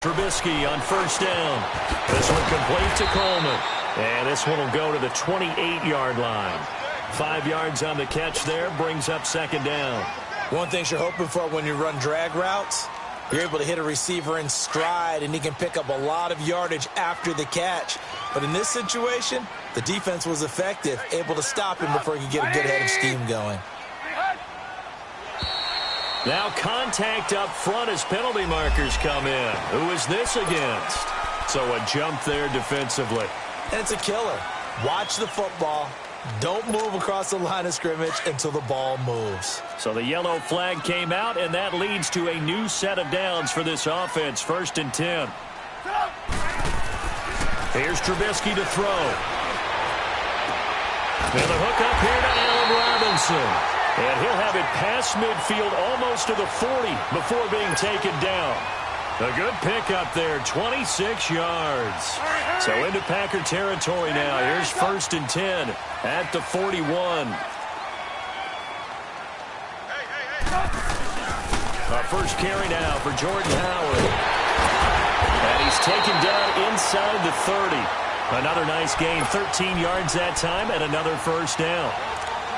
Trubisky on first down. This one complete to Coleman. And this one will go to the 28-yard line. 5 yards on the catch there, brings up second down. One thing you're hoping for when you run drag routes, you're able to hit a receiver in stride, and he can pick up a lot of yardage after the catch. But in this situation, the defense was effective, able to stop him before he could get a good head of steam going. Now contact up front as penalty markers come in. Who is this against? So a jump there defensively. And it's a killer. Watch the football. Don't move across the line of scrimmage until the ball moves. So the yellow flag came out, and that leads to a new set of downs for this offense. 1st and 10. Here's Trubisky to throw. And the hook up here to Allen Robinson. And he'll have it past midfield almost to the 40 before being taken down. A good pickup there, 26 yards. So into Packer territory now. Here's 1st and 10 at the 41. Our first carry now for Jordan Howard. And he's taken down inside the 30. Another nice gain, 13 yards that time, and another first down.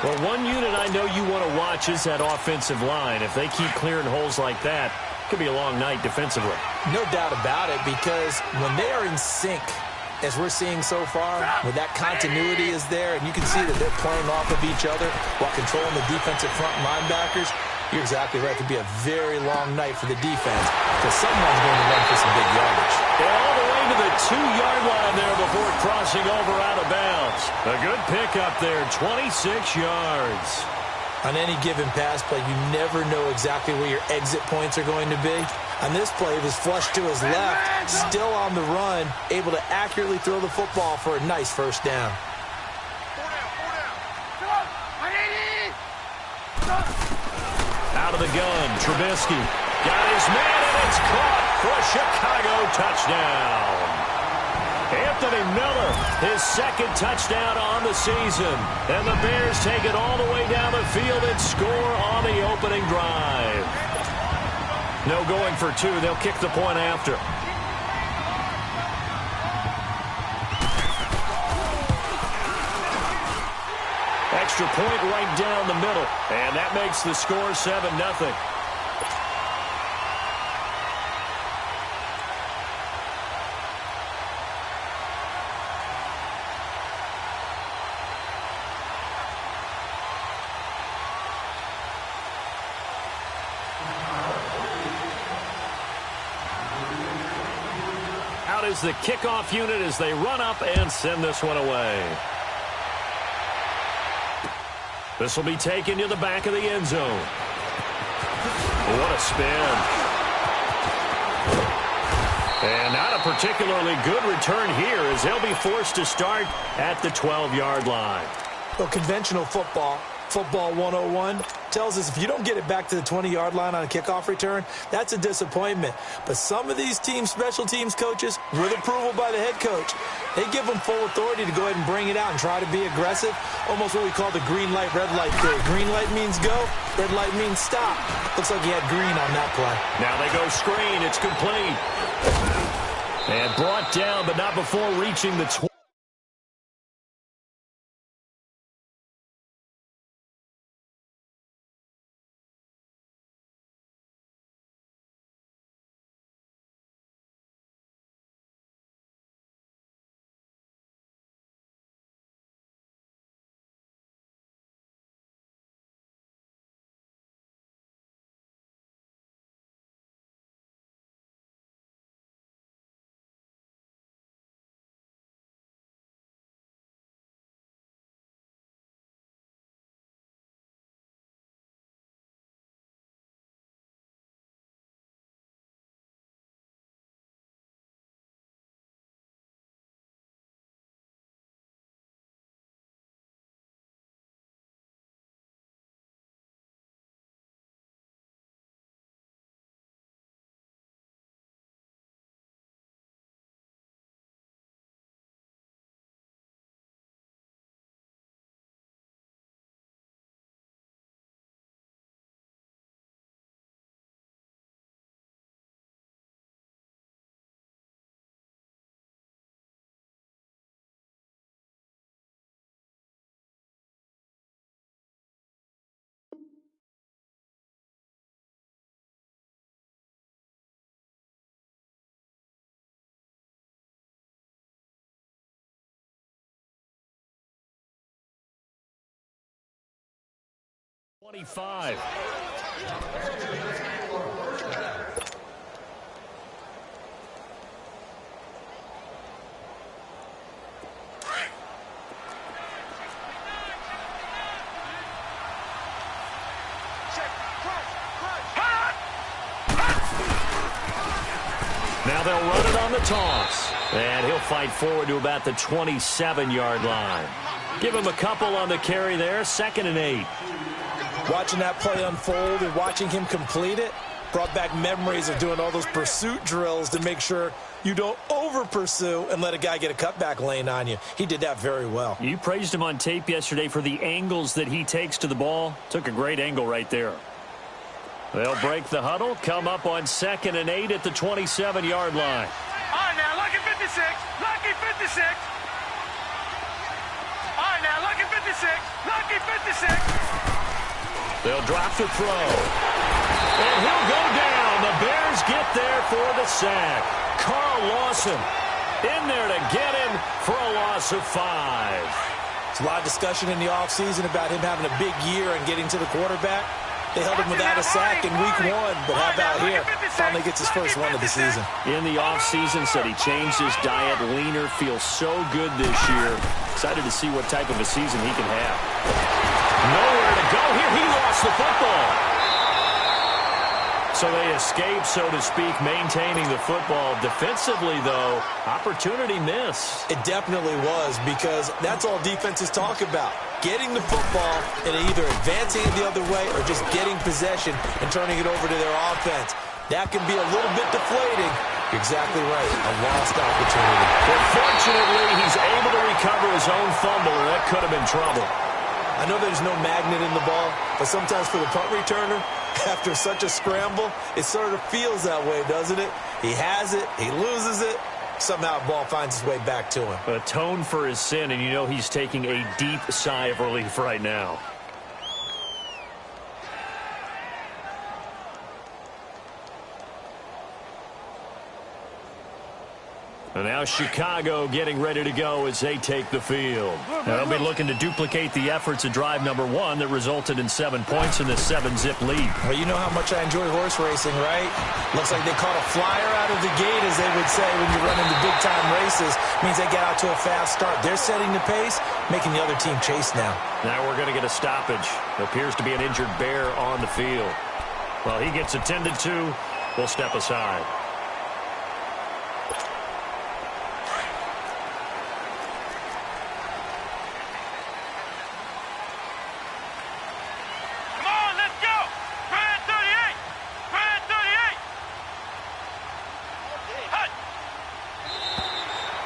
Well, one unit I know you want to watch is that offensive line. If they keep clearing holes like that, it could be a long night defensively. No doubt about it, because when they are in sync, as we're seeing so far, when that continuity is there, and you can see that they're playing off of each other while controlling the defensive front linebackers, you're exactly right. It could be a very long night for the defense because someone's going to run for some big yardage. And all the way to the 2-yard line there before crossing over out of bounds. A good pickup there, 26 yards. On any given pass play, you never know exactly where your exit points are going to be. On this play, it was flushed to his left, still on the run, able to accurately throw the football for a nice first down. Out of the gun, Trubisky got his man, and it's caught for a Chicago touchdown. Anthony Miller, his second touchdown on the season. And the Bears take it all the way down the field and score on the opening drive. No going for two. They'll kick the point after. Extra point right down the middle. And that makes the score 7-0. Out is the kickoff unit as they run up and send this one away. This will be taken to the back of the end zone. What a spin. And not a particularly good return here as they'll be forced to start at the 12-yard line. Well, conventional football 101, tells us if you don't get it back to the 20-yard line on a kickoff return, that's a disappointment. But some of these teams, special teams coaches, with approval by the head coach, they give them full authority to go ahead and bring it out and try to be aggressive. Almost what we call the green light, red light theory. Green light means go, red light means stop. Looks like he had green on that play. Now they go screen. It's complete. And brought down, but not before reaching the 20. 25. Now they'll run it on the toss. And he'll fight forward to about the 27-yard line. Give him a couple on the carry there. 2nd and 8. Watching that play unfold and watching him complete it brought back memories of doing all those pursuit drills to make sure you don't over-pursue and let a guy get a cutback lane on you. He did that very well. You praised him on tape yesterday for the angles that he takes to the ball. Took a great angle right there. They'll break the huddle, come up on 2nd and 8 at the 27-yard line. All right, now, lucky 56. Lucky 56. All right, now, lucky 56. Lucky 56. They'll drop the throw. And he'll go down. The Bears get there for the sack. Carl Lawson in there to get him for a loss of 5. There's a lot of discussion in the offseason about him having a big year and getting to the quarterback. They held him without a sack in week 1, but how about here? Finally gets his first one of the season. In the offseason, said he changed his diet, leaner, feels so good this year. Excited to see what type of a season he can have. Nowhere to go here. He lost the football. So they escape, so to speak, maintaining the football. Defensively, though, opportunity missed. It definitely was, because that's all defenses talk about. Getting the football and either advancing it the other way or just getting possession and turning it over to their offense. That can be a little bit deflating. You're exactly right. A lost opportunity. But fortunately, he's able to recover his own fumble, or that could have been trouble. I know there's no magnet in the ball, but sometimes for the punt returner, after such a scramble, it sort of feels that way, doesn't it? He has it, he loses it, somehow the ball finds its way back to him. Atone for his sin, and you know he's taking a deep sigh of relief right now. And now Chicago getting ready to go as they take the field. Now they'll be looking to duplicate the efforts of drive number 1 that resulted in 7 points in the 7-zip lead. Well, you know how much I enjoy horse racing, right? Looks like they caught a flyer out of the gate, as they would say when you run into big-time races. Means they get out to a fast start. They're setting the pace, making the other team chase now. Now we're going to get a stoppage. Appears to be an injured bear on the field. Well, he gets attended to. We'll step aside.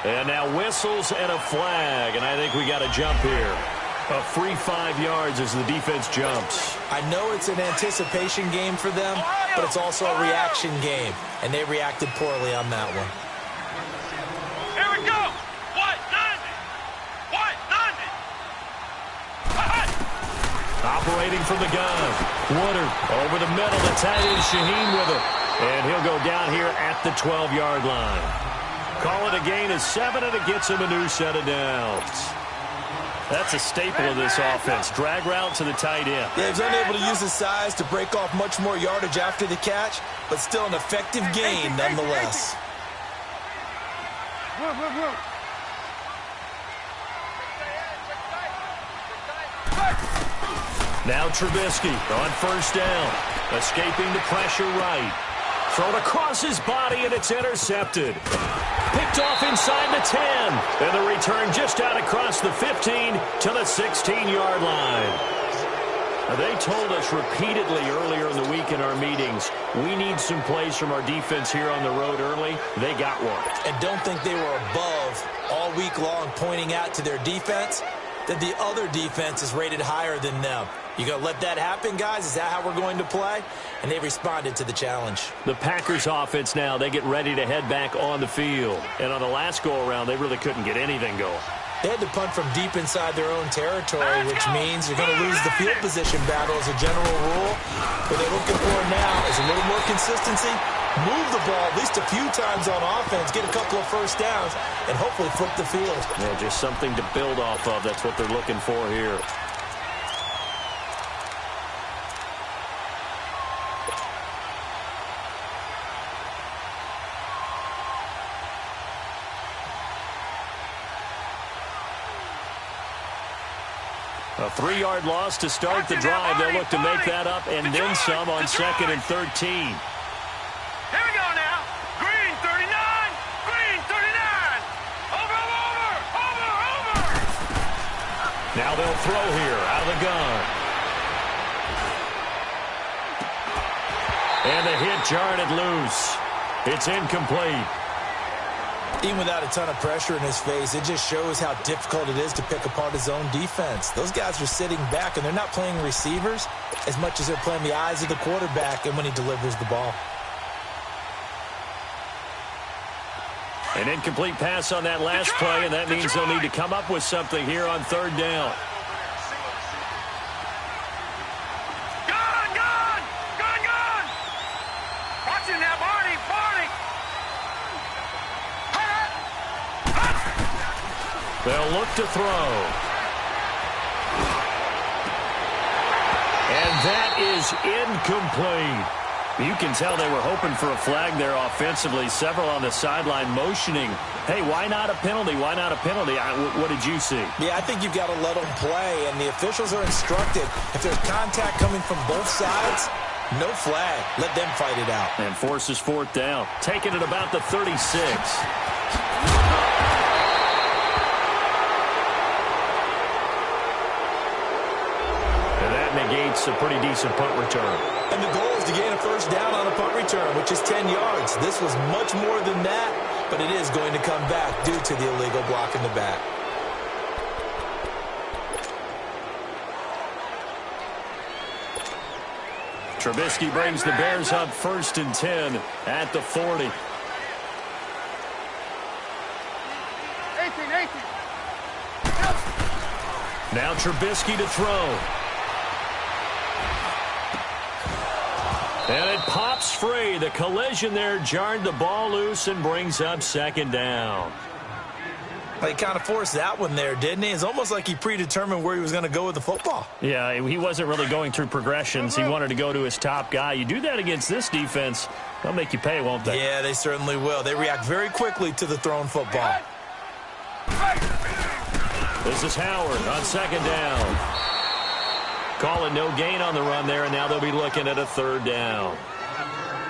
And now whistles and a flag, and I think we got a jump here. A free 5 yards as the defense jumps. I know it's an anticipation game for them, but it's also a reaction game, and they reacted poorly on that one. Here we go. What? None. Operating from the gun. Woodard over the middle. The tight end Shaheen with him. And he'll go down here at the 12-yard line. Call it a gain of 7, and it gets him a new set of downs. That's a staple of this offense. Drag route to the tight end. Yeah, he's unable to use his size to break off much more yardage after the catch, but still an effective gain nonetheless. Now Trubisky on first down. Escaping the pressure right. Thrown across his body, and it's intercepted. Picked off inside the 10. And the return just out across the 15 to the 16-yard line. Now, they told us repeatedly earlier in the week in our meetings, we need some plays from our defense here on the road early. They got one. And don't think they were above all week long pointing out to their defense that the other defense is rated higher than them. You going to let that happen, guys? Is that how we're going to play? And they responded to the challenge. The Packers offense now, they get ready to head back on the field. And on the last go-around, they really couldn't get anything going. They had to punt from deep inside their own territory, which means you're going to lose the field position battle as a general rule. What they're looking for now is a little more consistency, move the ball at least a few times on offense, get a couple of first downs, and hopefully flip the field. Yeah, just something to build off of. That's what they're looking for here. A 3-yard loss to start the drive. They'll look to make that up and then some on 2nd and 13. Here we go now. Green 39. Green 39. Over. Now they'll throw here out of the gun. And the hit jarred it loose. It's incomplete. Even without a ton of pressure in his face, it just shows how difficult it is to pick apart his own defense. Those guys are sitting back, and they're not playing receivers as much as they're playing the eyes of the quarterback and when he delivers the ball. An incomplete pass on that last play, and that means they'll need to come up with something here on 3rd down. Gun. Watch it now, Barney. They'll look to throw. And that is incomplete. You can tell they were hoping for a flag there offensively. Several on the sideline motioning, hey, why not a penalty? Why not a penalty? What did you see? Yeah, I think you've got to let them play, and the officials are instructed. If there's contact coming from both sides, no flag. Let them fight it out. And forces 4th down. Taking it about the 36. Negates a pretty decent punt return. And the goal is to gain a 1st down on a punt return, which is 10 yards. This was much more than that, but it is going to come back due to the illegal block in the back. Trubisky brings the Bears up 1st and 10 at the 40. 18. Now Trubisky to throw. And it pops free. The collision there jarred the ball loose and brings up 2nd down. He kind of forced that one there, didn't he? It's almost like he predetermined where he was going to go with the football. Yeah, he wasn't really going through progressions. He wanted to go to his top guy. You do that against this defense, they'll make you pay, won't they? Yeah, they certainly will. They react very quickly to the thrown football. This is Howard on 2nd down. Call it no gain on the run there, and now they'll be looking at a 3rd down.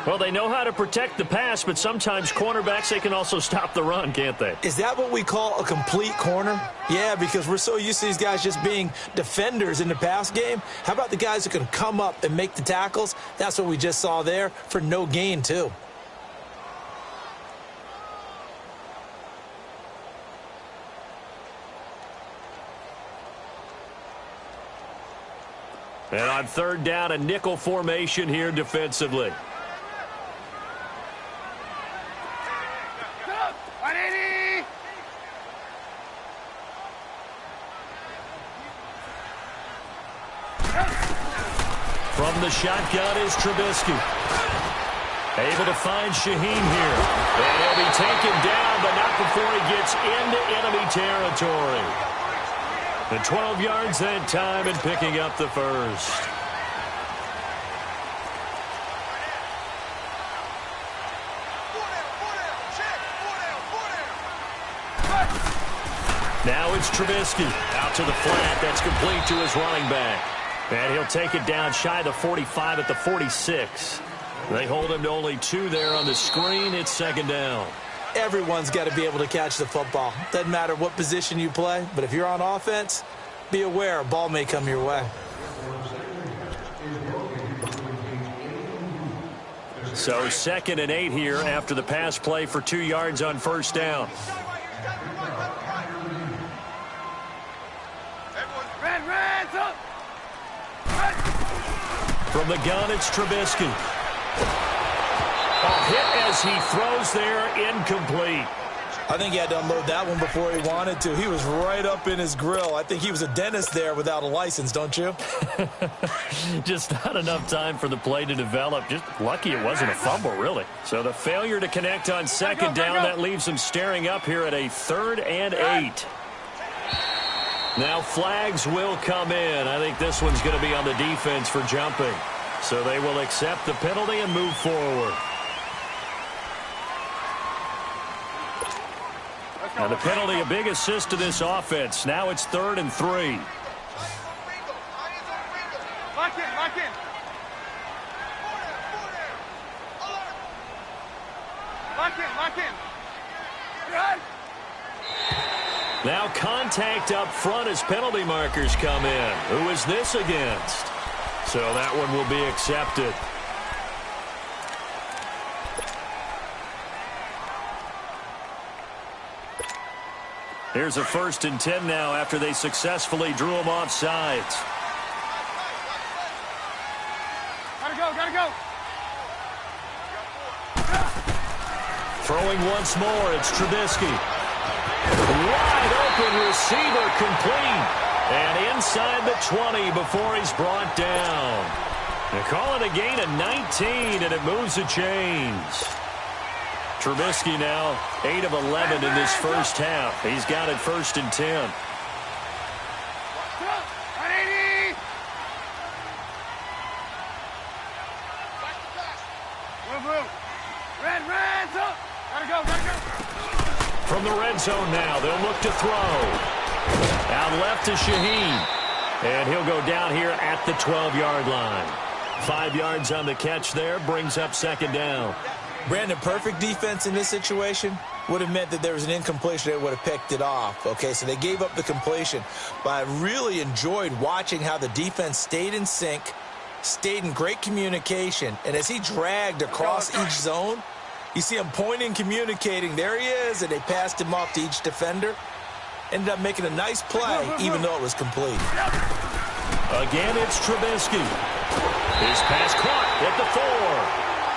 Well, they know how to protect the pass, but sometimes cornerbacks, they can also stop the run, can't they? Is that what we call a complete corner? Yeah, because we're so used to these guys just being defenders in the pass game. How about the guys who can come up and make the tackles? That's what we just saw there for no gain, too. And on 3rd down, a nickel formation here defensively. From the shotgun is Trubisky. Able to find Shaheen here. And he'll be taken down, but not before he gets into enemy territory. The 12 yards that time and picking up the 1st. Now it's Trubisky out to the flat. That's complete to his running back. And he'll take it down shy of the 45 at the 46. They hold him to only 2 there on the screen. It's 2nd down. Everyone's got to be able to catch the football. Doesn't matter what position you play, but if you're on offense, be aware a ball may come your way. So 2nd and 8 here after the pass play for 2 yards on 1st down. From the gun, it's Trubisky. A hit as he throws there, incomplete. I think he had to unload that one before he wanted to. He was right up in his grill. I think he was a dentist there without a license, don't you? Just not enough time for the play to develop. Just lucky it wasn't a fumble, really. So the failure to connect on 2nd down, that leaves him staring up here at a 3rd and 8. Now flags will come in. I think this one's going to be on the defense for jumping. So they will accept the penalty and move forward. Now the penalty, a big assist to this offense. Now it's 3rd and 3. Now contact up front as penalty markers come in. Who is this against? So that one will be accepted. Here's a 1st and 10 now after they successfully drew him off sides. Gotta go. Throwing once more, it's Trubisky. Wide open receiver complete. And inside the 20 before he's brought down. They call it a gain of 19, and it moves the chains. Trubisky now 8 of 11 in this first half. He's got it 1st and 10. From the red zone now, they'll look to throw. Out left to Shaheen. And he'll go down here at the 12-yard line. 5 yards on the catch there, brings up 2nd down. Brandon, perfect defense in this situation would have meant that there was an incompletion. They would have picked it off. Okay, so they gave up the completion. But I really enjoyed watching how the defense stayed in sync, stayed in great communication. And as he dragged across each zone, you see him pointing, communicating. There he is, and they passed him off to each defender. Ended up making a nice play, even though it was complete. Again, it's Trubisky. His pass caught at the 4.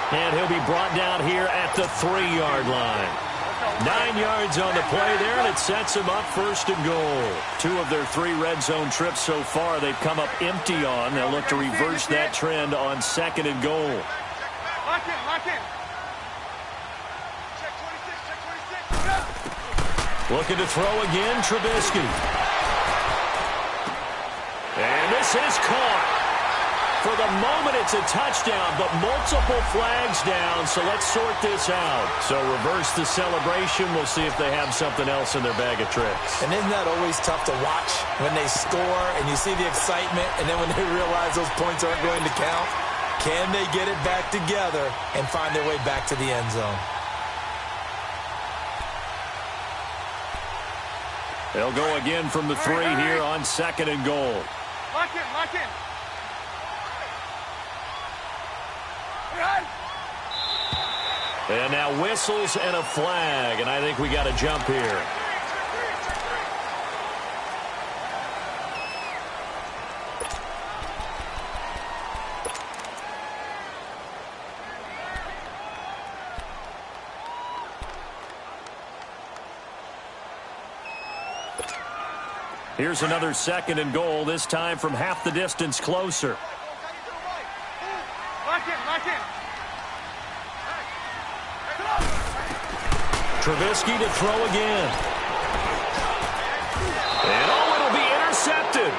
And he'll be brought down here at the 3-yard line. 9 yards on the play there, and it sets him up 1st and goal. 2 of their 3 red zone trips so far they've come up empty on. They'll look to reverse that trend on 2nd and goal. Lock in. Looking to throw again, Trubisky. And this is caught. For the moment, it's a touchdown, but multiple flags down, so let's sort this out. So reverse the celebration. We'll see if they have something else in their bag of tricks. And isn't that always tough to watch when they score and you see the excitement, and then when they realize those points aren't going to count? Can they get it back together and find their way back to the end zone? They'll go again from the 3 here on 2nd and goal. Lock in. And now whistles and a flag, and I think we got a jump here. Here's another 2nd and goal, this time from half the distance closer. Lock in. Trubisky to throw again. And it'll be intercepted.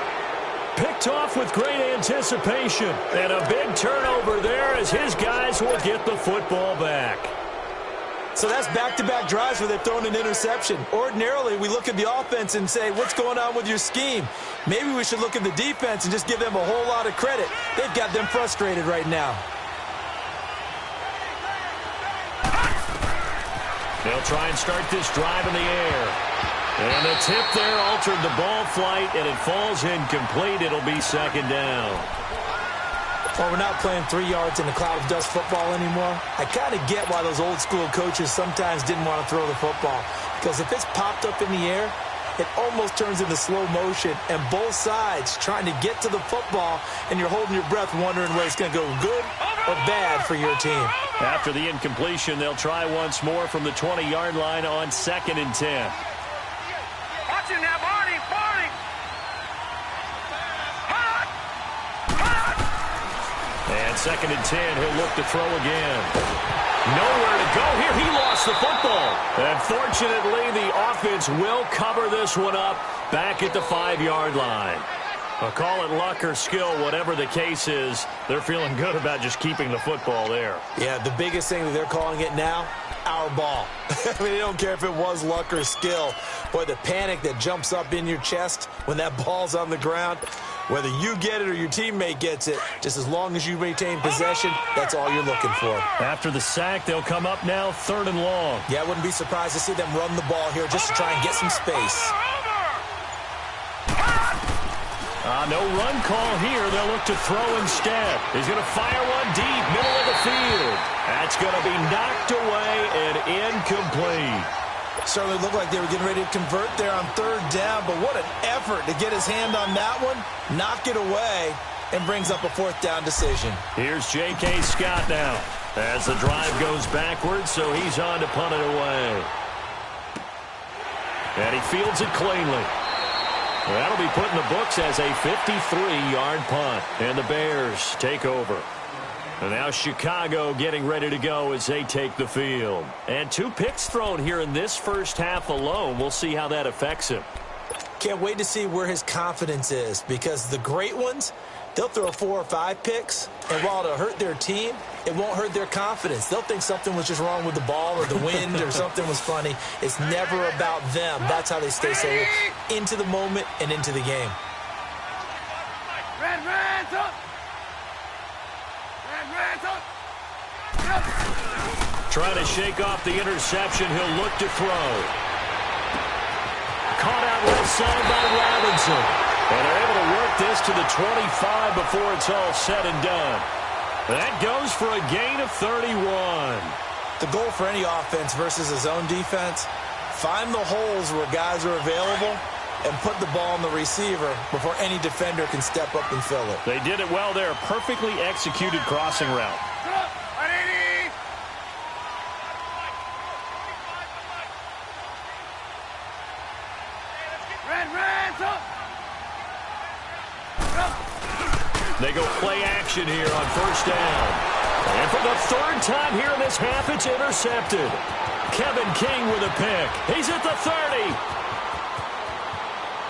Picked off with great anticipation. And a big turnover there as his guys will get the football back. So that's back-to-back drives where they're throwing an interception. Ordinarily, we look at the offense and say, what's going on with your scheme? Maybe we should look at the defense and just give them a whole lot of credit. They've got them frustrated right now. They'll try and start this drive in the air. And the tip there altered the ball flight, and it falls incomplete. It'll be 2nd down. Well, we're not playing 3 yards in a cloud of dust football anymore. I kind of get why those old-school coaches sometimes didn't want to throw the football. Because if it's popped up in the air, it almost turns into slow motion, and both sides trying to get to the football, and you're holding your breath wondering whether it's going to go good or bad for your team. After the incompletion, they'll try once more from the 20-yard line on 2nd and 10. Watch him now, Barney. And 2nd and 10, he'll look to throw again. Nowhere to go here. He lost the football. And fortunately, the offense will cover this one up back at the 5-yard line. I'll call it luck or skill, whatever the case is. They're feeling good about just keeping the football there. Yeah, the biggest thing that they're calling it now, our ball. I mean, they don't care if it was luck or skill. Boy, the panic that jumps up in your chest when that ball's on the ground, Whether you get it or your teammate gets it, just as long as you retain possession, that's all you're looking for. After the sack, they'll come up now 3rd and long. Yeah, I wouldn't be surprised to see them run the ball here just to try and get some space. No run call here. They'll look to throw instead. He's going to fire one deep, middle of the field. That's going to be knocked away and incomplete. Certainly looked like they were getting ready to convert there on 3rd down, but what an effort to get his hand on that one, knock it away, and brings up a 4th down decision. Here's J.K. Scott now as the drive goes backwards, so he's on to punt it away. And he fields it cleanly. That'll be put in the books as a 53-yard punt, and the Bears take over. And now Chicago getting ready to go as they take the field. And 2 picks thrown here in this first half alone. We'll see how that affects him. Can't wait to see where his confidence is, because the great ones, they'll throw 4 or 5 picks, and while it'll hurt their team, it won't hurt their confidence. They'll think something was just wrong with the ball or the wind or something was funny. It's never about them. That's how they stay so into the moment and into the game. Trying to shake off the interception. He'll look to throw. Caught out left side by Robinson. And they're able to work this to the 25 before it's all said and done. That goes for a gain of 31. The goal for any offense versus a zone defense, find the holes where guys are available and put the ball on the receiver before any defender can step up and fill it. They did it well there. Perfectly executed crossing route. They go play action here on 1st down. And for the 3rd time here in this half, it's intercepted. Kevin King with a pick. He's at the 30.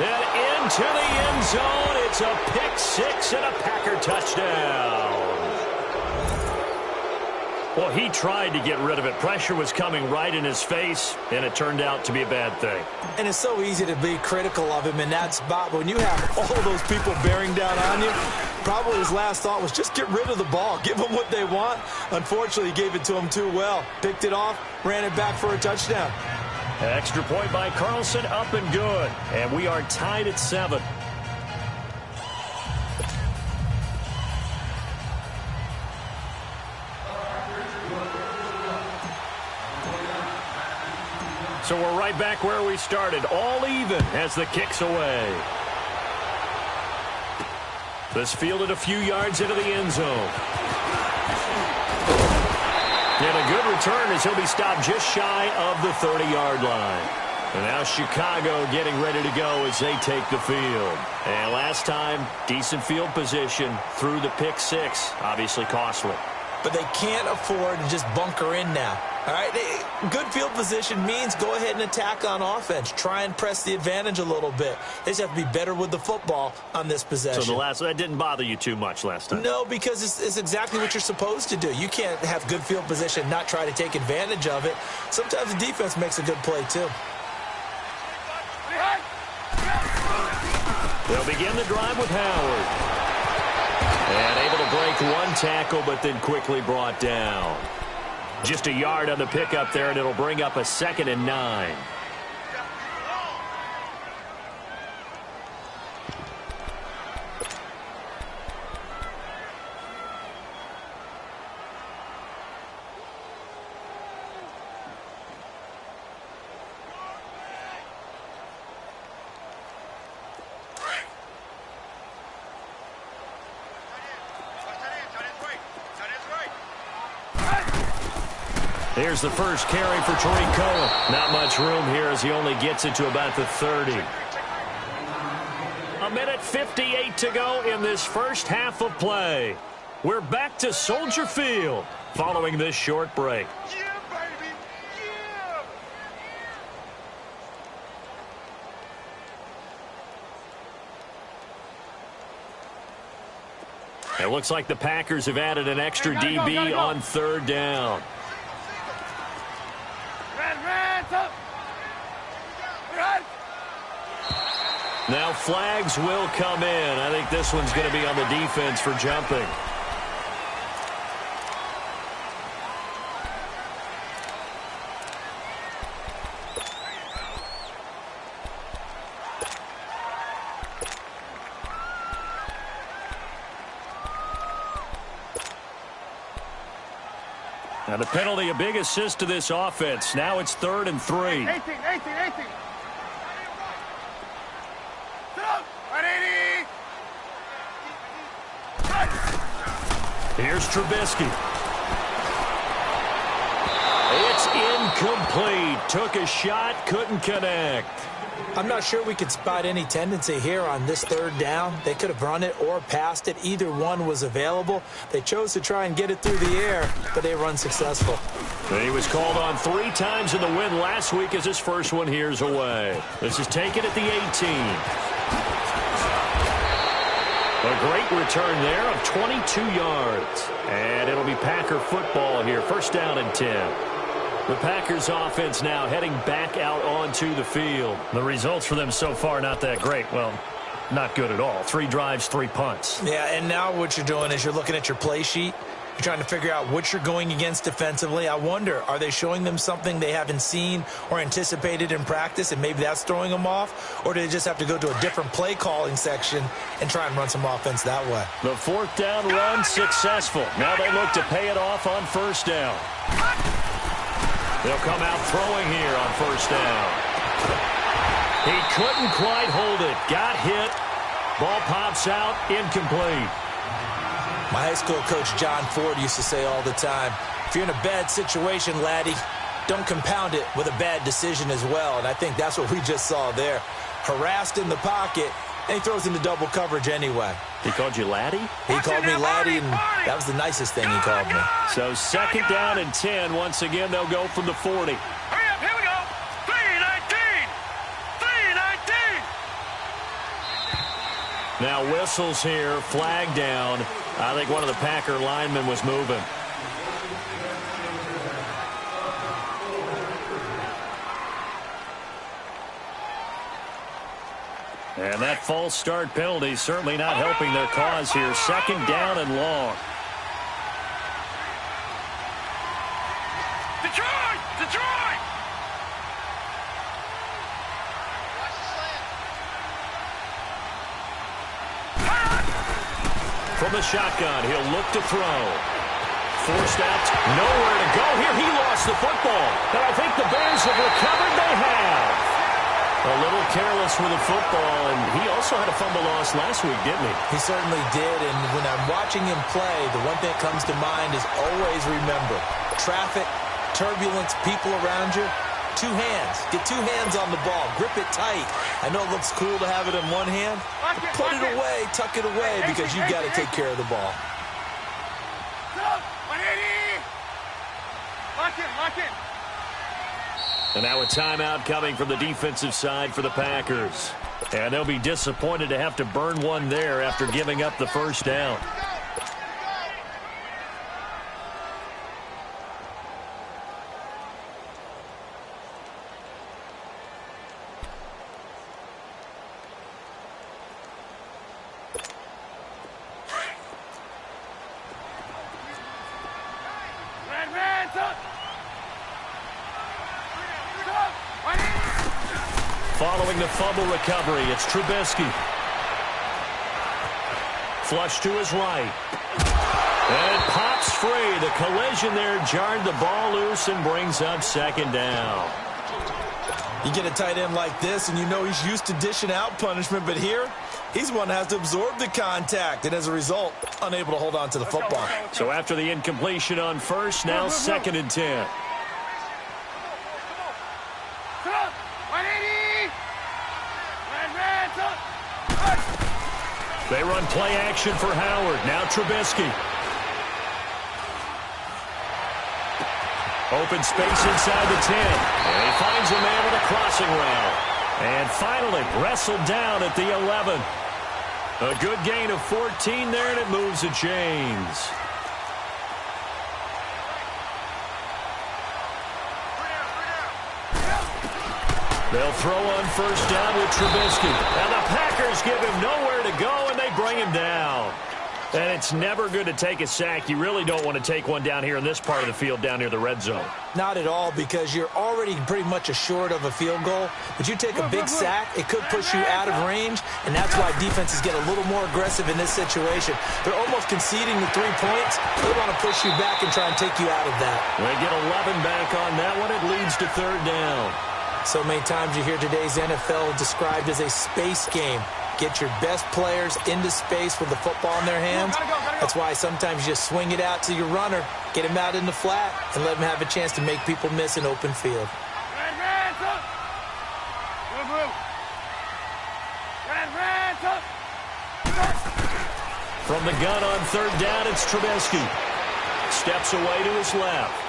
And into the end zone. It's a pick 6 and a Packer touchdown. Well, he tried to get rid of it. Pressure was coming right in his face, and it turned out to be a bad thing. And it's so easy to be critical of him in that spot. But when you have all those people bearing down on you, probably his last thought was just get rid of the ball. Give them what they want. Unfortunately, he gave it to them too well. Picked it off, ran it back for a touchdown. Extra point by Carlson, up and good. And we are tied at 7. So we're right back where we started, all even as the kick's away. This fielded a few yards into the end zone. And a good return as he'll be stopped just shy of the 30-yard line. And now Chicago getting ready to go as they take the field. And last time, decent field position through the pick 6, obviously costly. But they can't afford to just bunker in now. All right, good field position means go ahead and attack on offense. Try and press the advantage a little bit. They just have to be better with the football on this possession. So that didn't bother you too much last time? No, because it's exactly what you're supposed to do. You can't have good field position, not try to take advantage of it. Sometimes the defense makes a good play, too. They'll begin the drive with Howard. And able to break one tackle, but then quickly brought down. Just a yard on the pickup there, and it'll bring up a 2nd and 9. Here's the first carry for Tariq Cohen. Not much room here as he only gets it to about the 30. A minute 58 to go in this first half of play. We're back to Soldier Field following this short break. Yeah, baby. Yeah. It looks like the Packers have added an extra DB on 3rd down. Now flags will come in. I think this one's going to be on the defense for jumping. Now the penalty, a big assist to this offense. Now it's 3rd and 3. 18. Here's Trubisky. It's incomplete. Took a shot, couldn't connect. I'm not sure we could spot any tendency here on this 3rd down. They could have run it or passed it. Either one was available. They chose to try and get it through the air, but they were unsuccessful. He was called on 3 times in the win last week as his first one here's away. This is taken at the 18. A great return there of 22 yards. And it'll be Packer football here. 1st down and 10. The Packers offense now heading back out onto the field. The results for them so far not that great. Well, not good at all. 3 drives, 3 punts. Yeah, and now what you're doing is you're looking at your play sheet. You're trying to figure out what you're going against defensively. I wonder, are they showing them something they haven't seen or anticipated in practice, and maybe that's throwing them off? Or do they just have to go to a different play calling section and try and run some offense that way? The 4th down run successful. Now they look to pay it off on 1st down. They'll come out throwing here on 1st down. He couldn't quite hold it. Got hit. Ball pops out. Incomplete. My high school coach, John Ford, used to say all the time, if you're in a bad situation, laddie, don't compound it with a bad decision as well. And I think that's what we just saw there. Harassed in the pocket, and he throws into double coverage anyway. He called you laddie? He called me laddie, and that was the nicest thing he called me. So 2nd down and 10. Once again, they'll go from the 40. Hurry up, here we go. 3:19. 3:19. Now whistles here, flag down. I think one of the Packer linemen was moving. And that false start penalty certainly not helping their cause here. 2nd down and long. Detroit! Detroit! From the shotgun, he'll look to throw. Forced out, nowhere to go here. He lost the football. And I think the Bears have recovered. They have. A little careless with the football, and he also had a fumble loss last week, didn't he? He certainly did, and when I'm watching him play, the one thing that comes to mind is always remember, traffic, turbulence, people around you, 2 hands. Get 2 hands on the ball. Grip it tight. I know it looks cool to have it in one hand, but put it away, tuck it away, because you've got to take care of the ball. 180. Lock in. And now a timeout coming from the defensive side for the Packers. And they'll be disappointed to have to burn one there after giving up the 1st down. Following the fumble recovery, it's Trubisky. Flush to his right. And it pops free. The collision there jarred the ball loose and brings up 2nd down. You get a tight end like this, and you know he's used to dishing out punishment, but here, he's the one that has to absorb the contact, and as a result, unable to hold on to the football. So after the incompletion on 1st, now 2nd and 10. They run play action for Howard. Now Trubisky. Open space inside the 10. And he finds a man with a crossing route. And finally wrestled down at the 11. A good gain of 14 there, and it moves the chains. They'll throw on first down with Trubisky. And the Packers give him nowhere to go, and they bring him down. And it's never good to take a sack. You really don't want to take one down here in this part of the field, down near the red zone. Not at all, because you're already pretty much assured of a field goal. But you take a big sack, it could push you out of range, and that's why defenses get a little more aggressive in this situation. They're almost conceding the 3 points. They want to push you back and try and take you out of that. They get 11 back on that one. It leads to third down. So many times you hear today's NFL described as a space game. Get your best players into space with the football in their hands. That's why sometimes you just swing it out to your runner, get him out in the flat, and let him have a chance to make people miss an open field. From the gun on third down, it's Trubisky. Steps away to his left.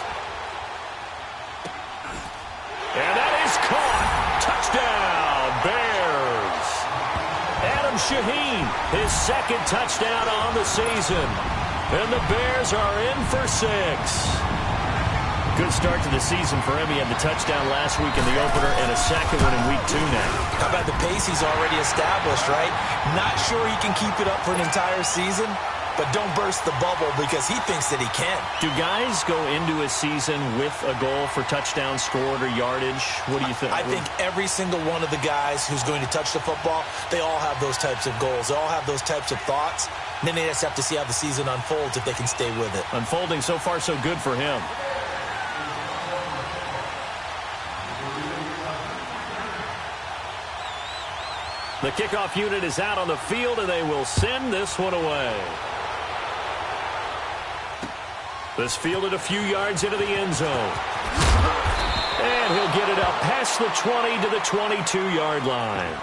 And that is caught. Touchdown, Bears. Adam Shaheen, his second touchdown on the season. And the Bears are in for 6. Good start to the season for him. He had the touchdown last week in the opener and a second one in week 2 now. How about the pace he's already established, right? Not sure he can keep it up for an entire season, but don't burst the bubble because he thinks that he can. Do guys go into a season with a goal for touchdown scored or yardage? What do you think? I think every single one of the guys who's going to touch the football, they all have those types of goals. They all have those types of thoughts. And then they just have to see how the season unfolds if they can stay with it. Unfolding so far so good for him. The kickoff unit is out on the field, and they will send this one away. This fielded a few yards into the end zone. And he'll get it up past the 20 to the 22-yard line.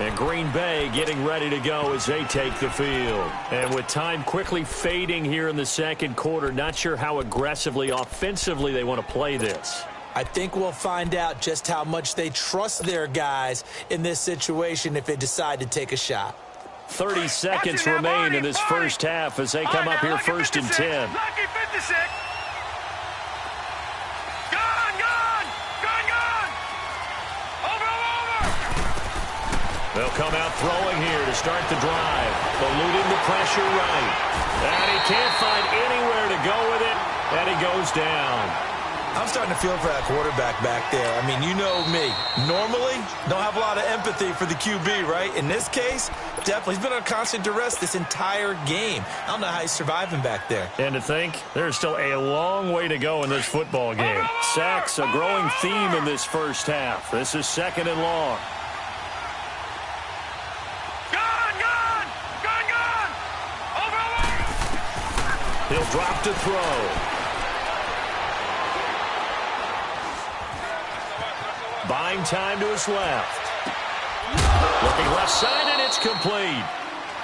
And Green Bay getting ready to go as they take the field. And with time quickly fading here in the second quarter, not sure how aggressively, offensively they want to play this. I think we'll find out just how much they trust their guys in this situation if they decide to take a shot. 30 seconds remain in this first half as they come up here first and 10. Lucky 56. Gone. Over. They'll come out throwing here to start the drive. Eluding the pressure right. And he can't find anywhere to go with it, and he goes down. I'm starting to feel for that quarterback back there. I mean, you know me. Normally, don't have a lot of empathy for the QB, right? In this case, definitely. He's been on constant duress this entire game. I don't know how he's surviving back there. And to think, there's still a long way to go in this football game. Sacks, a growing theme in this first half. This is second and long. Gone. Over. He'll drop to throw. Buying time to his left. Looking left side, and it's complete.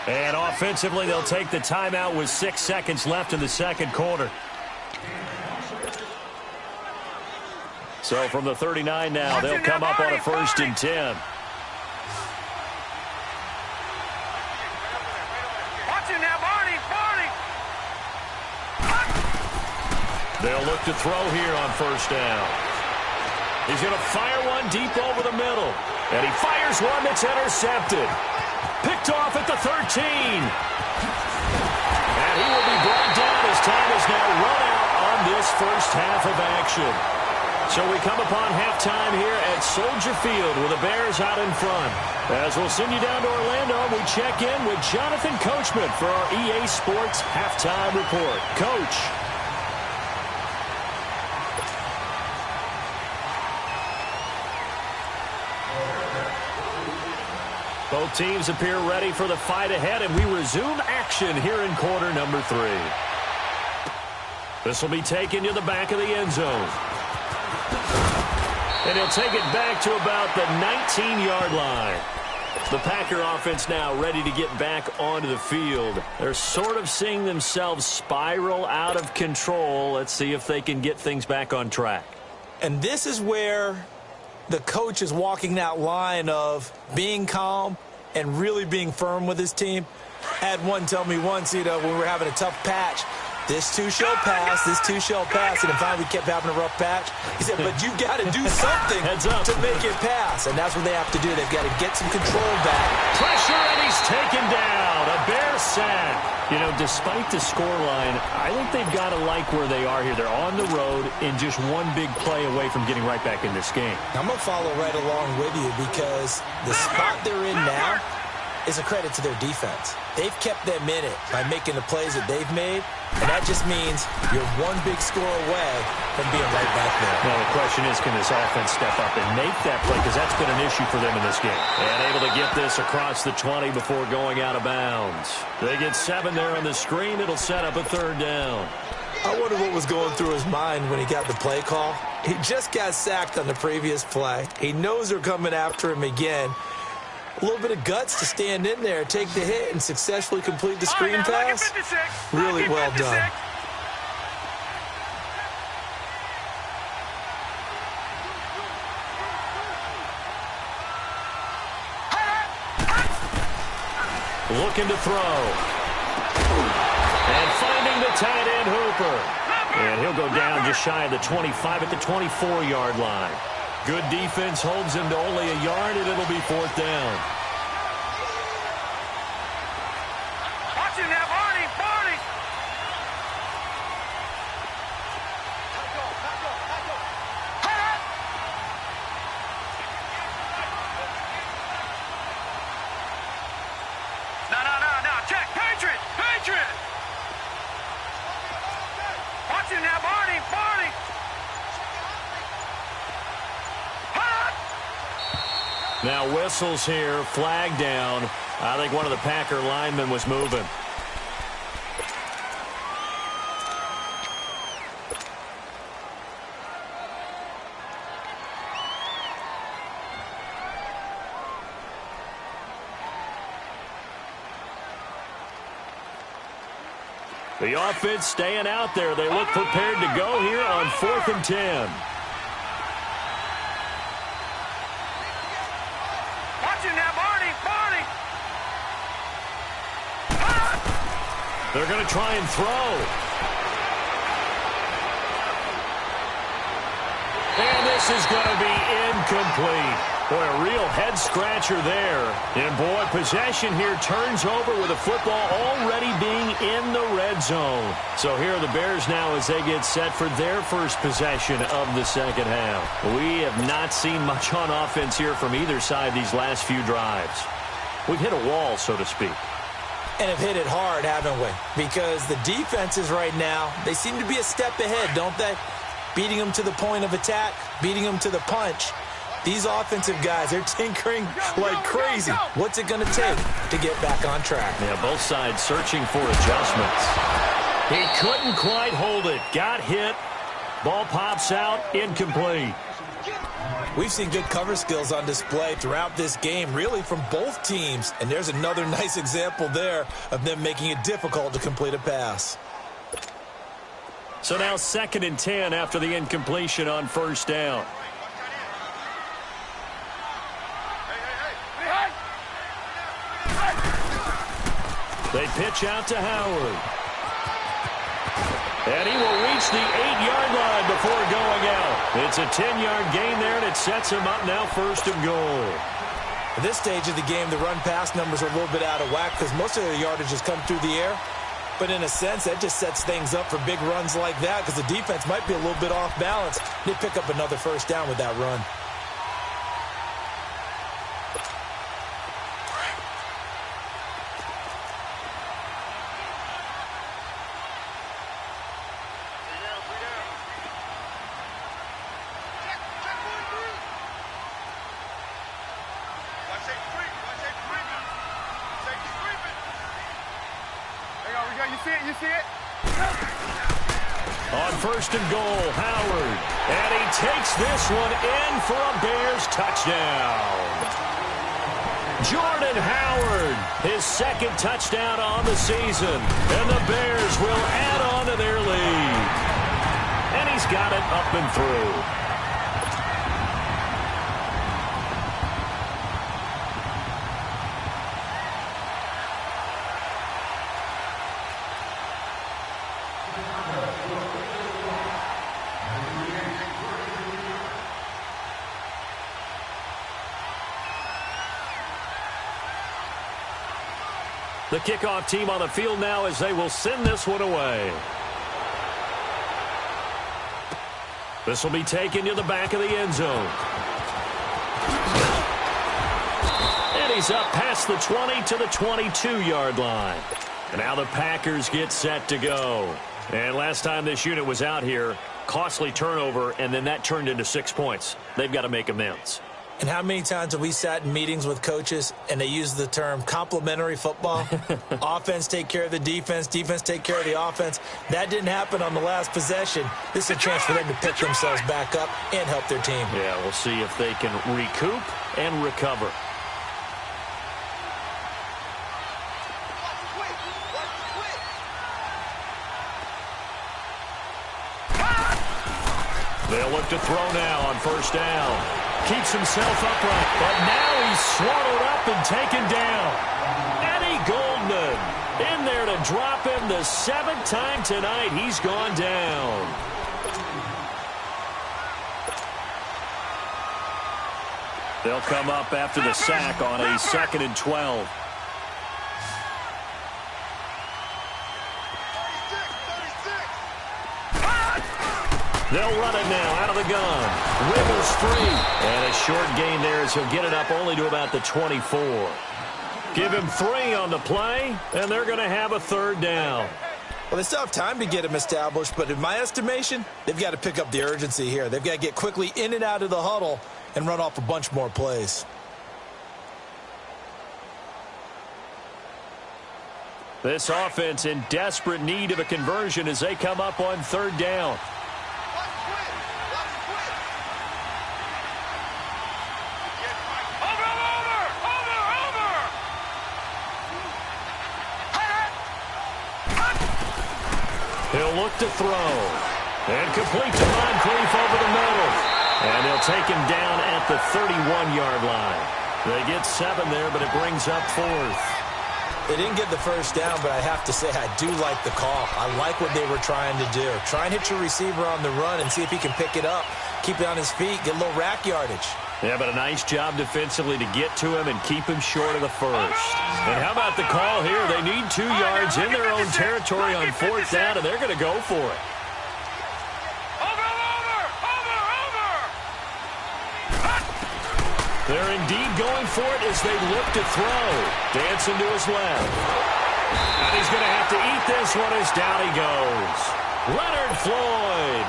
And offensively, they'll take the timeout with 6 seconds left in the second quarter. So from the 39 now, they'll come up on a first and 10. Watching now, Barney. They'll look to throw here on first down. He's going to fire one deep over the middle. And he fires one that's intercepted. Picked off at the 13. And he will be brought down as time is now run out on this first half of action. So we come upon halftime here at Soldier Field with the Bears out in front. As we'll send you down to Orlando, we check in with Jonathan Coachman for our EA Sports Halftime Report. Coach. Both teams appear ready for the fight ahead, and we resume action here in quarter number 3. This will be taken to the back of the end zone. And he'll take it back to about the 19-yard line. The Packer offense now ready to get back onto the field. They're sort of seeing themselves spiral out of control. Let's see if they can get things back on track. And this is where the coach is walking that line of being calm and really being firm with his team. I had one tell me once, when we were having a tough patch, This too shall pass, this too shall pass. And then finally we kept having a rough patch. He said, but you got to do something to make it pass. And that's what they have to do. They've got to get some control back. Pressure, and he's taken down. A Bear sack. You know, despite the scoreline, I think they've got to like where they are here. They're on the road and just one big play away from getting right back in this game. I'm going to follow right along with you because the spot they're in now is a credit to their defense. They've kept them in it by making the plays that they've made, and that just means you're one big score away from being right back there. Now, the question is, can this offense step up and make that play? Because that's been an issue for them in this game. And able to get this across the 20 before going out of bounds. They get 7 there on the screen. It'll set up a 3rd down. I wonder what was going through his mind when he got the play call. He just got sacked on the previous play. He knows they're coming after him again. A little bit of guts to stand in there, take the hit, and successfully complete the screen pass. Really well done. Looking to throw. And finding the tight end, Hooper. And he'll go down just shy of the 25 at the 24-yard line. Good defense holds him to only a yard, and it'll be 4th down. Watch him now, Barney! Barney! No. Check! Patriot! Patriot! Watch him now, Barney! Barney! Now whistles here, flag down. I think one of the Packer linemen was moving. The offense staying out there. They look prepared to go here on 4th and 10. They're going to try and throw. And this is going to be incomplete. Boy, a real head-scratcher there. And, boy, possession here turns over with the football already being in the red zone. So here are the Bears now as they get set for their first possession of the second half. We have not seen much on offense here from either side these last few drives. We've hit a wall, so to speak. And have hit it hard, haven't we? Because the defenses right now, they seem to be a step ahead, don't they? Beating them to the point of attack, beating them to the punch. These offensive guys, they're tinkering like crazy. What's it going to take to get back on track? Yeah, both sides searching for adjustments. He couldn't quite hold it. Got hit. Ball pops out. Incomplete. We've seen good cover skills on display throughout this game, really from both teams. And there's another nice example there of them making it difficult to complete a pass. So now 2nd and 10 after the incompletion on 1st down. They pitch out to Howard. And he will reach the 8-yard line before going out. It's a 10-yard gain there, and it sets him up now 1st and goal. At this stage of the game, the run-pass numbers are a little bit out of whack because most of their yardage has come through the air. But in a sense, that just sets things up for big runs like that because the defense might be a little bit off balance. They pick up another 1st down with that run. You see it? On 1st and goal, Howard. And he takes this one in for a Bears touchdown. Jordan Howard, his 2nd touchdown on the season. And the Bears will add on to their lead. And he's got it up and through. The kickoff team on the field now as they will send this one away. This will be taken to the back of the end zone. And he's up past the 20 to the 22-yard line. And now the Packers get set to go. And last time this unit was out here, costly turnover, and then that turned into 6 points. They've got to make amends. And how many times have we sat in meetings with coaches and they use the term complementary football? Offense take care of the defense, defense take care of the offense. That didn't happen on the last possession. This is a chance for them to pick themselves back up and help their team. Yeah, we'll see if they can recoup and recover. They'll look to throw now on first down. Keeps himself upright, but now he's swallowed up and taken down. Eddie Goldman in there to drop him the 7th time tonight. He's gone down. They'll come up after the sack on a 2nd and 12. They'll run it now out of the gun. Wiggles free. And a short gain there as he'll get it up only to about the 24. Give him 3 on the play, and they're going to have a 3rd down. Well, they still have time to get him established, but in my estimation, they've got to pick up the urgency here. They've got to get quickly in and out of the huddle and run off a bunch more plays. This offense in desperate need of a conversion as they come up on 3rd down. He'll look to throw. And complete to Moncrief over the middle. And they'll take him down at the 31-yard line. They get 7 there, but it brings up 4th. They didn't get the first down, but I have to say I do like the call. I like what they were trying to do. Try and hit your receiver on the run and see if he can pick it up. Keep it on his feet, get a little rack yardage. Yeah, but a nice job defensively to get to him and keep him short of the first. And how about the call here? They need 2 yards in their own territory on 4th down, and they're going to go for it. They're indeed going for it as they look to throw. Dancing to his left. And he's going to have to eat this one as down he goes. Leonard Floyd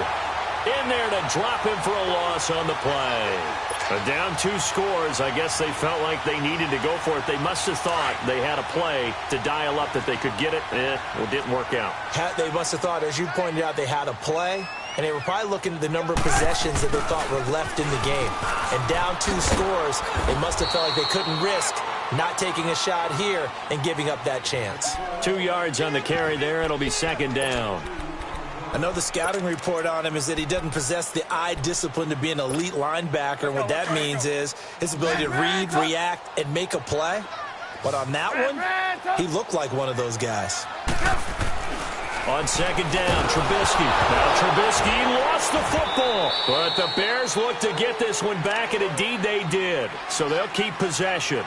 in there to drop him for a loss on the play. Down 2 scores. I guess they felt like they needed to go for it. They must have thought they had a play to dial up that they could get it. It didn't work out. They must have thought, as you pointed out, they had a play. And they were probably looking at the number of possessions that they thought were left in the game. And down 2 scores, they must have felt like they couldn't risk not taking a shot here and giving up that chance. 2 yards on the carry there. It'll be 2nd down. I know the scouting report on him is that he doesn't possess the eye discipline to be an elite linebacker. And what that means is his ability to read, react, and make a play. But on that one, he looked like one of those guys. On 2nd down, Trubisky. Now Trubisky lost the football. But the Bears look to get this one back, and indeed they did. So they'll keep possession.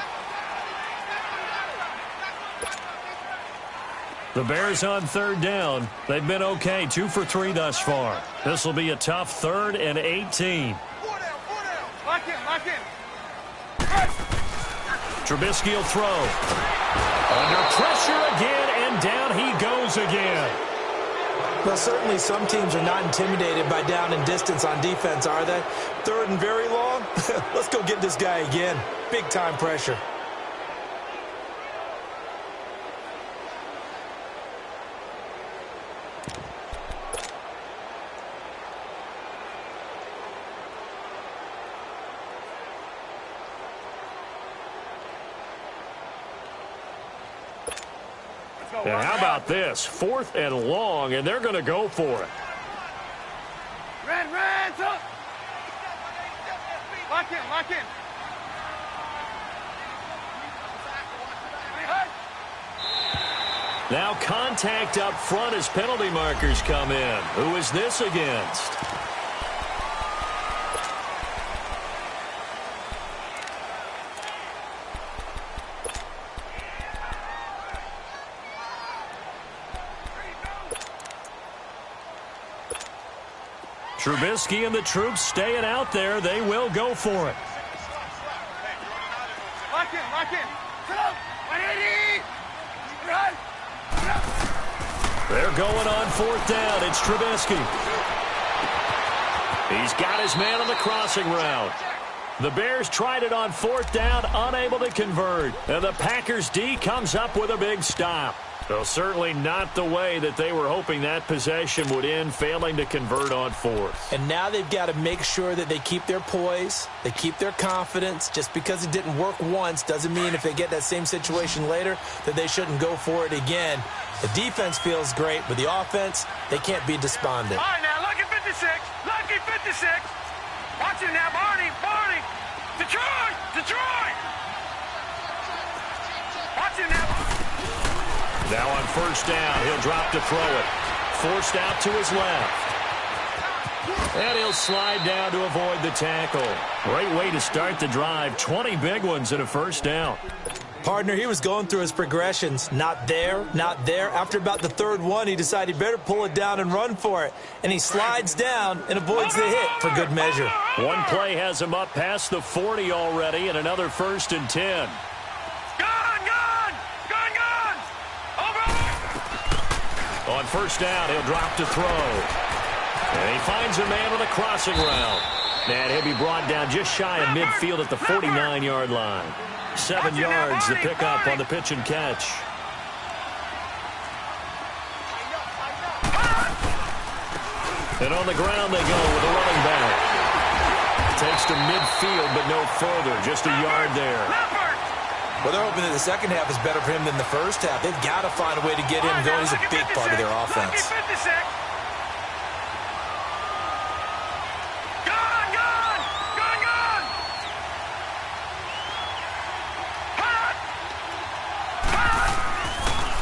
The Bears on 3rd down. They've been okay, 2 for 3 thus far. This will be a tough 3rd and 18. Lock in. Trubisky will throw. Under pressure again, and down he goes again. Well, certainly some teams are not intimidated by down and distance on defense, are they? 3rd and very long? Let's go get this guy again. Big time pressure. And how about this? 4th and long, and they're going to go for it. Ran, up. Lock in. Now contact up front as penalty markers come in. Who is this against? Trubisky and the troops staying out there. They will go for it. Lock in, lock in. Sit up. 180. Run. They're going on fourth down. It's Trubisky. He's got his man on the crossing route. The Bears tried it on fourth down, unable to convert. And the Packers D comes up with a big stop. So certainly not the way that they were hoping that possession would end, failing to convert on fourth. And now they've got to make sure that they keep their poise, they keep their confidence. Just because it didn't work once doesn't mean if they get that same situation later that they shouldn't go for it again. The defense feels great, but the offense, they can't be despondent. All right, now, lucky 56. Lucky 56. Watch it now, Barney. Barney. Detroit. Detroit. Watch it now. Now on first down, he'll drop to throw it. Forced out to his left. And he'll slide down to avoid the tackle. Great way to start the drive. 20 big ones and a first down. Partner, he was going through his progressions. Not there, not there. After about the third one, he decided he better pull it down and run for it. And he slides down and avoids the hit for good measure. One play has him up past the 40 already, and another 1st and 10. On first down, he'll drop to throw. And he finds a man with a crossing route. And he'll be brought down just shy of midfield at the 49-yard line. 7 yards to pick up on the pitch and catch. And on the ground they go with a running back. Takes to midfield, but no further. Just a yard there. Well, they're hoping that the second half is better for him than the first half. They've got to find a way to get him going. He's a big part of their offense.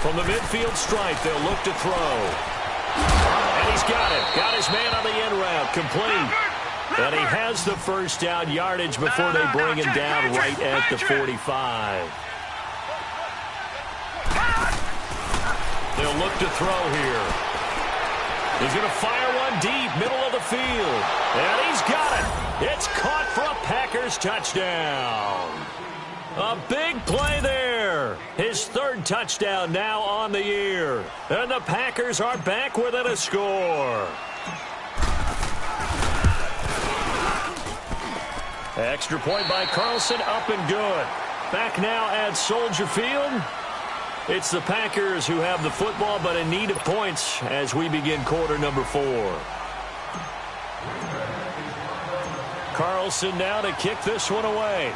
From the midfield stripe, they'll look to throw. And he's got it. Got his man on the end route. Complete. And he has the first down yardage before they bring him down right at the 45. They'll look to throw here. He's going to fire one deep, middle of the field. And he's got it. It's caught for a Packers touchdown. A big play there. His 3rd touchdown now on the year. And the Packers are back within a score. Extra point by Carlson, up and good. Back now at Soldier Field. It's the Packers who have the football, but in need of points as we begin quarter number 4. Carlson now to kick this one away.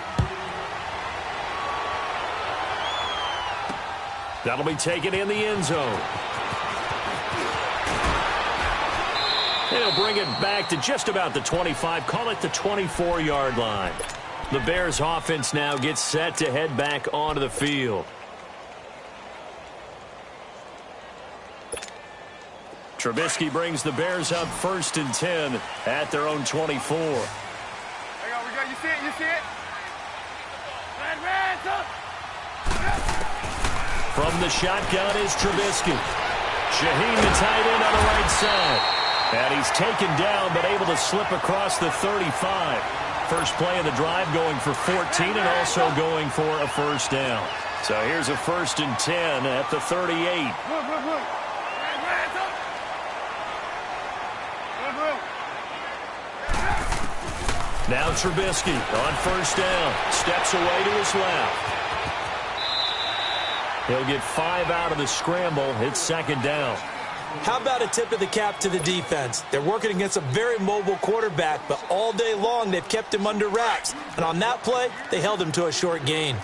That'll be taken in the end zone. He'll bring it back to just about the 25, call it the 24-yard line. The Bears offense now gets set to head back onto the field. Trubisky brings the Bears up 1st and 10 at their own 24. We go. You see it? You see it? Red, up. From the shotgun is Trubisky. Shaheen, the tight end, on the right side. And he's taken down, but able to slip across the 35. First play of the drive going for 14 and also going for a first down. So here's a 1st and 10 at the 38. Now Trubisky on first down. Steps away to his left. He'll get 5 out of the scramble. It's 2nd down. How about a tip of the cap to the defense? They're working against a very mobile quarterback, but all day long they've kept him under wraps. And on that play, they held him to a short gain.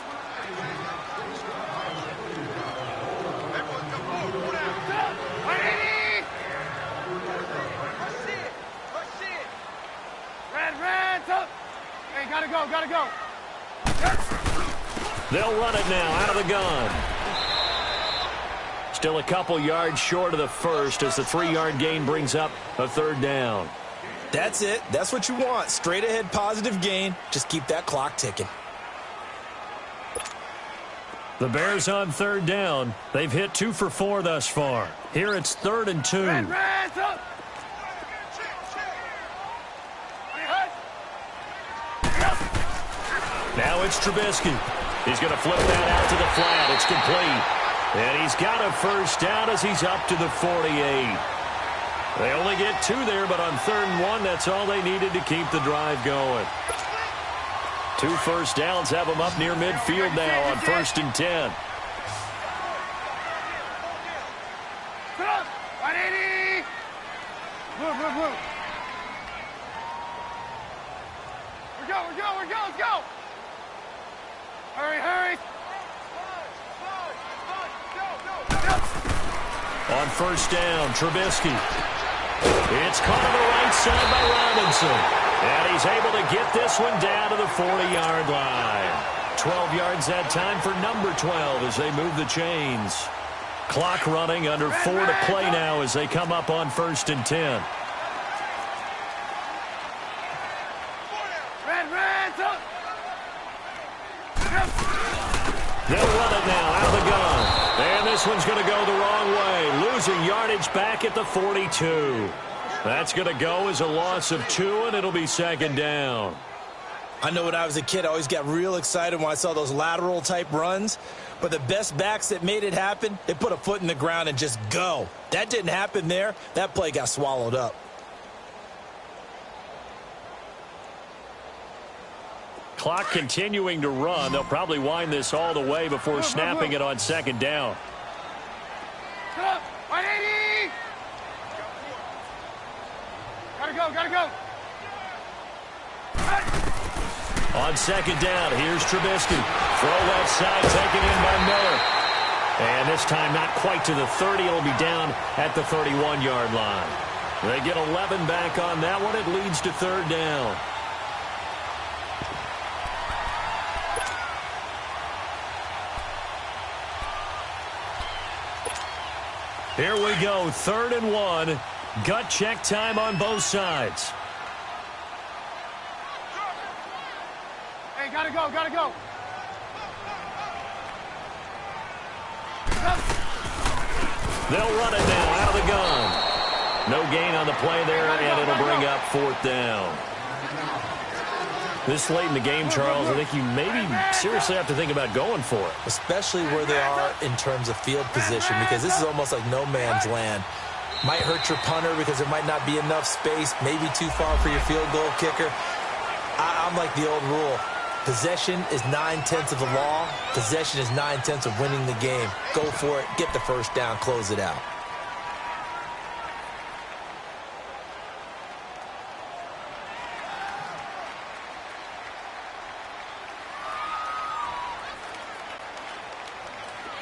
Hey, gotta go. They'll run it now out of the gun. Still a couple yards short of the first as the 3-yard gain brings up a 3rd down. That's it. That's what you want. Straight ahead positive gain. Just keep that clock ticking. The Bears on 3rd down. They've hit 2 for 4 thus far. Here it's 3rd and 2. Now it's Trubisky. He's going to flip that out to the flat. It's complete. And he's got a first down as he's up to the 48. They only get 2 there, but on 3rd and 1, that's all they needed to keep the drive going. 2 first downs have them up near midfield now on 1st and 10. Move, move, move. We're go, let's go. Hurry, hurry. On 1st down, Trubisky. It's caught on the right side by Robinson. And he's able to get this one down to the 40-yard line. 12 yards that time for number 12 as they move the chains. Clock running, under 4 to play now as they come up on 1st and 10. They'll run it now out of the gun. And this one's going to go the wrong way. Losing yardage back at the 42. That's going to go as a loss of 2, and it'll be 2nd down. I know when I was a kid, I always got real excited when I saw those lateral-type runs. But the best backs that made it happen, they put a foot in the ground and just go. That didn't happen there. That play got swallowed up. Clock continuing to run. They'll probably wind this all the way before snapping it on 2nd down. 180! Gotta go. On 2nd down, here's Trubisky. Throw left side, taken in by Miller. And this time not quite to the 30. It'll be down at the 31-yard line. They get 11 back on that one. It leads to 3rd down. Here we go, 3rd and 1. Gut check time on both sides. Hey, gotta go. They'll run it now out of the gun. No gain on the play there, and it'll bring up 4th down. This late in the game, Charles, I think you maybe seriously have to think about going for it. Especially where they are in terms of field position, because this is almost like no man's land. Might hurt your punter because there might not be enough space, maybe too far for your field goal kicker. I'm like the old rule. Possession is 9/10 of the law. Possession is 9/10 of winning the game. Go for it. Get the first down. Close it out.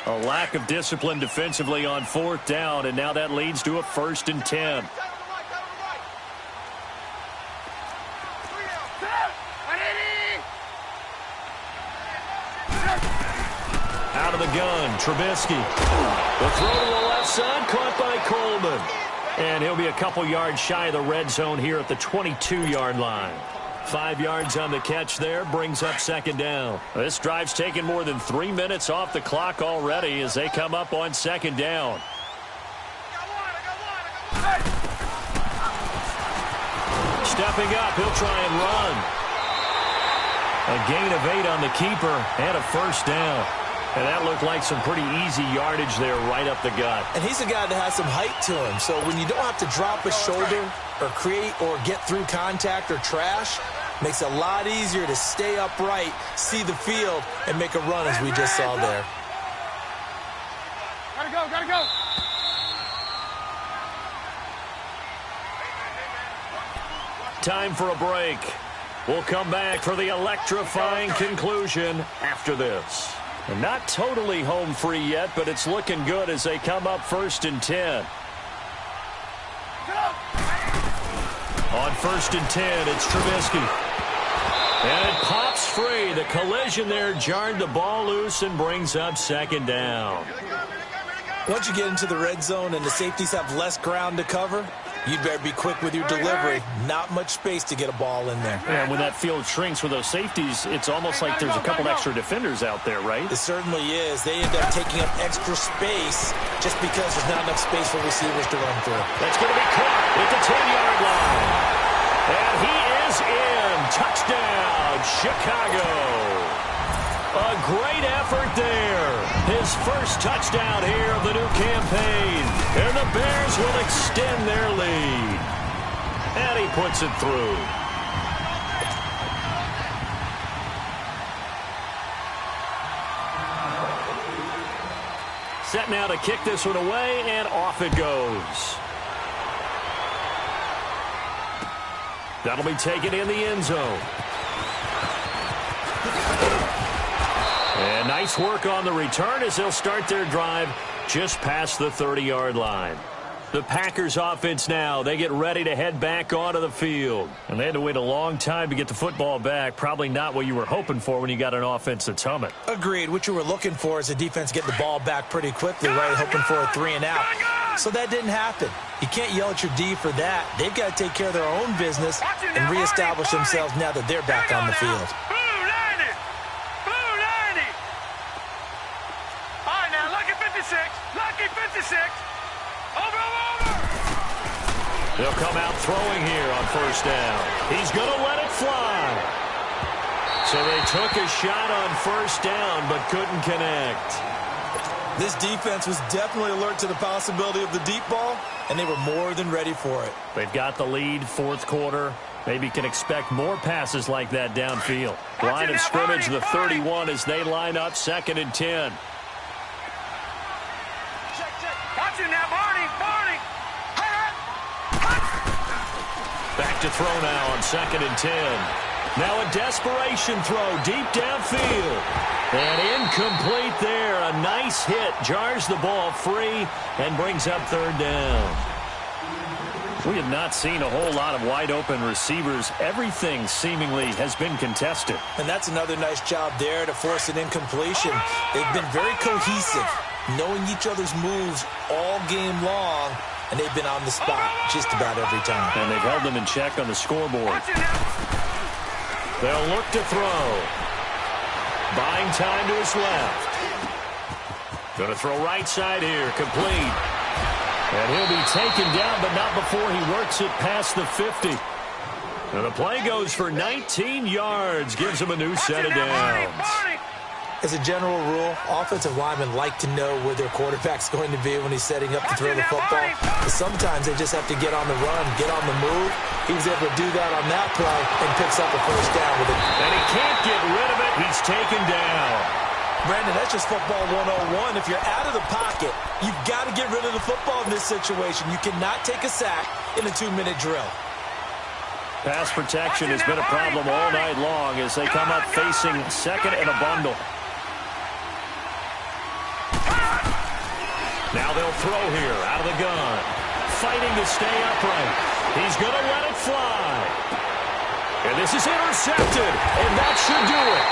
A lack of discipline defensively on 4th down, and now that leads to a 1st and 10. Out of the gun, Trubisky. The throw to the left side, caught by Coleman. And he'll be a couple yards shy of the red zone here at the 22-yard line. 5 yards on the catch there, brings up 2nd down. This drive's taken more than 3 minutes off the clock already as they come up on 2nd down. Stepping up, he'll try and run. A gain of 8 on the keeper and a 1st down. And that looked like some pretty easy yardage there right up the gut. And he's a guy that has some height to him. So when you don't have to drop a shoulder or create or get through contact or trash, makes it a lot easier to stay upright, see the field, and make a run as we just saw there. Gotta go. Time for a break. We'll come back for the electrifying conclusion after this. And not totally home free yet, but it's looking good as they come up 1st and 10. On 1st and 10, it's Trubisky. And it pops free. The collision there jarred the ball loose and brings up 2nd down. Once you get into the red zone and the safeties have less ground to cover, you'd better be quick with your delivery. Not much space to get a ball in there. And when that field shrinks with those safeties, it's almost like there's a couple extra defenders out there, right? It certainly is. They end up taking up extra space just because there's not enough space for receivers to run through. That's going to be caught at the 10-yard line. And he is in. touchdown, Chicago. A great effort there. His first touchdown here of the new campaign. And the Bears will extend their lead. And he puts it through. Set now to kick this one away, and off it goes. That'll be taken in the end zone. And nice work on the return as they'll start their drive just past the 30-yard line. The Packers offense now, they get ready to head back onto the field. And they had to wait a long time to get the football back. Probably not what you were hoping for when you got an offense that's humming. Agreed. What you were looking for is a defense getting the ball back pretty quickly, right? Hoping for a 3-and-out. So that didn't happen. You can't yell at your D for that. They've got to take care of their own business and reestablish themselves now that they're back on the field. All right, now, lucky 56. Lucky 56. Over. They'll come out throwing here on first down. He's going to let it fly. So they took a shot on first down but couldn't connect. This defense was definitely alert to the possibility of the deep ball, and they were more than ready for it. They've got the lead, fourth quarter. Maybe can expect more passes like that downfield. Line of scrimmage, the 31 as they line up 2nd and 10. Watching now, Barney. Back to throw now on 2nd and 10. Now a desperation throw deep downfield. And incomplete there. A nice hit. Jars the ball free and brings up 3rd down. We have not seen a whole lot of wide open receivers. Everything seemingly has been contested. And that's another nice job there to force an incompletion. They've been very cohesive, knowing each other's moves all game long, and they've been on the spot just about every time. And they've held them in check on the scoreboard. They'll look to throw. Buying time to his left. Going to throw right side here. Complete. And he'll be taken down, but not before he works it past the 50. And the play goes for 19 yards. Gives him a new set of downs. As a general rule, offensive linemen like to know where their quarterback's going to be when he's setting up to throw the football. But sometimes they just have to get on the run, get on the move. He was able to do that on that play and picks up a first down with it. And he can't get rid of it. He's taken down. Brandon, that's just football 101. If you're out of the pocket, you've got to get rid of the football in this situation. You cannot take a sack in a 2-minute drill. Pass protection has been a problem all night long as they come up facing second and a bundle. Now they'll throw here out of the gun. Fighting to stay upright. He's going to let it fly. And this is intercepted. And that should do it.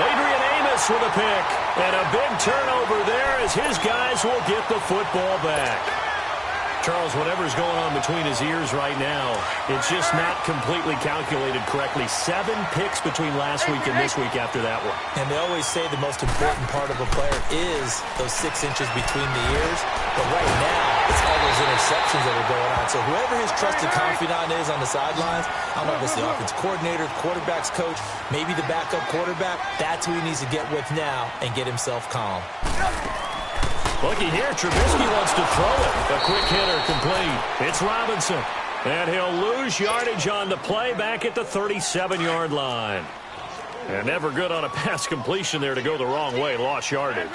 Adrian Amos with a pick. And a big turnover there as his guys will get the football back. Charles, whatever's going on between his ears right now, it's just not completely calculated correctly. 7 picks between last week and this week after that one. And they always say the most important part of a player is those 6 inches between the ears. But right now, it's all those interceptions that are going on. So whoever his trusted confidant is on the sidelines, I don't know if it's the offense coordinator, the quarterback's coach, maybe the backup quarterback, that's who he needs to get with now and get himself calm. Looky here, Trubisky wants to throw it. A quick hitter complete. It's Robinson. And he'll lose yardage on the play back at the 37-yard line. And never good on a pass completion there to go the wrong way. Lost yardage.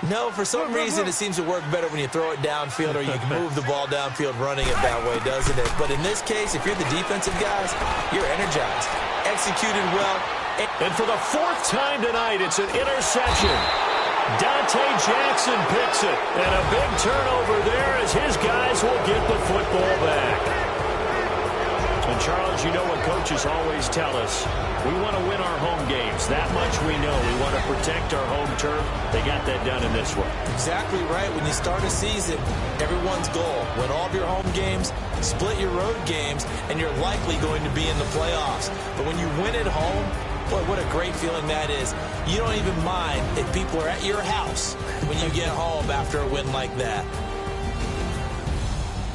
No, for some reason it seems to work better when you throw it downfield or you can move the ball downfield running it that way, doesn't it? But in this case, if you're the defensive guys, you're energized. Executed well. And for the 4th time tonight, it's an interception. Dante Jackson picks it. And a big turnover there as his guys will get the football back. And, Charles, you know what coaches always tell us. We want to win our home games. That much we know. We want to protect our home turf. They got that done in this one. Exactly right. When you start a season, everyone's goal, win all of your home games, split your road games, and you're likely going to be in the playoffs. But when you win at home, boy, what a great feeling that is. You don't even mind if people are at your house when you get home after a win like that.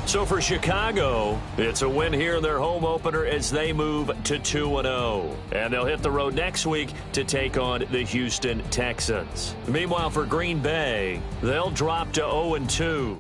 So for Chicago, it's a win here in their home opener as they move to 2-0. And they'll hit the road next week to take on the Houston Texans. Meanwhile, for Green Bay, they'll drop to 0-2.